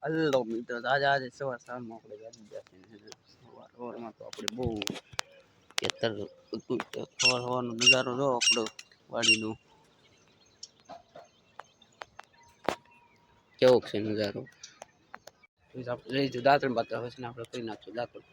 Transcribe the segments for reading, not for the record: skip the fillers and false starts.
Hello મિત્રો, આજે સવારમાં આપણે જાગી ગયા છીએ. સવારમાં તો આપણે બહુ ખેતર સવારનો નજારો જો આપણો વાડીનો કેવો છે નજારો. આપણે લઈ દાંતણ બાતણ હવે છે ને આપણે કરી નાખશું દાંતણ.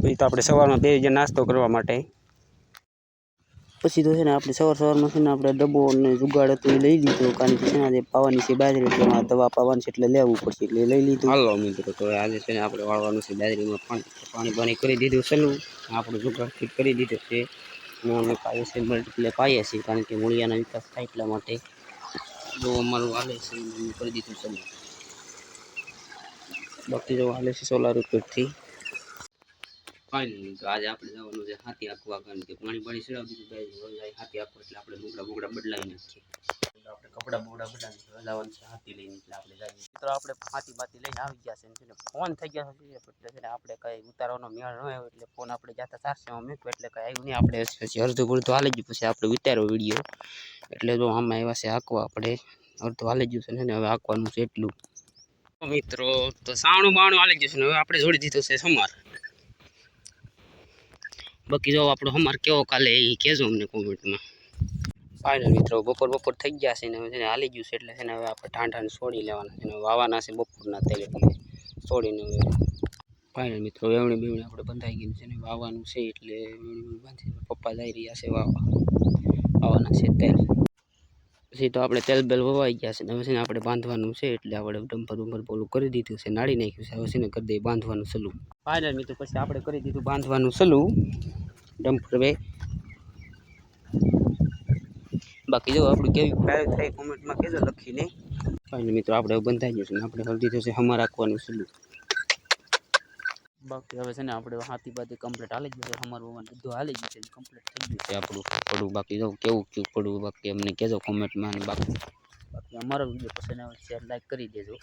પછી તો આપણે સવારમાં બે જે નાસ્તો કરવા માટે પછી તો છે ને આપણે સવારમાં છે ને આપણે ડબ્બો અને જુગાડ હતો એ લઈ લીધો, કારણ કે છે ને આજે પાવાની છે બાજરી, એટલે એમાં દવા પાવાની છે એટલે લેવું પડશે એટલે લઈ લીધું. હાલો મિત્રો, તો આજે છે ને આપણે વાળવાનું છે બાજરીમાં પાણી કરી દીધું સલું. આપણું જુગાડ ફિટ કરી દીધું છે. અમે પાઈએ છે એટલે પાઈએ છીએ, કારણ કે મૂળિયાના વિકાસ થાય એટલા માટે જો અમારું હાલે છે કરી દીધું સલું. બાકી જો હાલે છે સોલાર ઉપરથી. ફાઇનલી તો આજે આપણે જવાનું છે હાથી આંકવા, કારણ કે પાણી ચડાવી દીધું હાથી આંકવા, એટલે આપણે લુગડા બુગડા બદલાવી નાખીએ. આપણે કપડા બોડા બદલાવી જવાનું છે હાથી લઈને, એટલે આપણે જઈએ. મિત્રો આપણે હાથી બાથી લઈને આવી ગયા છે, ફોન થઈ ગયા છે એટલે છે ને આપણે કઈ ઉતારવાનો મેળ ન આવ્યો, એટલે ફોન આપણે જાતા ચાર્જમાં મૂક્યો એટલે કઈ આવ્યું નહીં. આપણે અડધું પડતું હાલી ગયું, પછી આપણે ઉતાર્યો વિડીયો, એટલે જો આમાં આવ્યા છે આંકવા. આપણે અડધું હાલી ગયું છે ને હવે આંકવાનું છે એટલું. મિત્રો તો સાણું બાણું હાલી ગયું છે ને હવે આપણે જોડી દીધું છે સમાર. બાકી જો આપણો હમાર કેવો કાલે એ કહેજો અમને કોમેન્ટમાં. ફાઇનલ મિત્રો બપોર થઈ ગયા છે ને હવે છે હાલી ગયું છે, એટલે છે ને હવે આપણે ઠાંઠાને છોડી લેવાના છે ને વાવાના છે બપોરના તેલ, એટલે છોડીને હવે ફાઇનલ મિત્રો વેવણી બેવણી આપણે બંધાઈ ગઈ છે ને વાવવાનું છે, એટલે બાંધી પપ્પા જઈ રહ્યા છે વાવાના છે તેલ. પછી તો આપણે તેલ બેલ વવાઈ ગયા છે ને હવે છે ને આપણે બાંધવાનું છે, એટલે આપણે ડમ્પર બોલું કરી દીધું છે, નાડી નાખ્યું છે. હવે છે ને કરી દઈએ બાંધવાનું સલું. ફાઇનલ મિત્રો પછી આપણે કરી દીધું બાંધવાનું સલું ડમ્પર બે. બાકી જો આપણું કેવી પ્રાય થાય કોમેન્ટમાં કહેજો લખીને. ફાઇનલ મિત્રો આપણે બંધાઈ જશે ને આપણે કરી દીધું છે હમા રાખવાનું સલું. બાકી હવે છે ને આપણે હાથી બાથી કમ્પ્લીટ હાલી ગયું છે, અમારું બધું હાલી ગયું છે, કમ્પ્લીટ થઈ ગયું છે આપણું પડું. બાકી જો કેવું પડું બાકી અમને કહેજો કોમેન્ટમાં. બાકી અમારો વિડીયો પસંદ આવે શેર લાઈક કરી દેજો.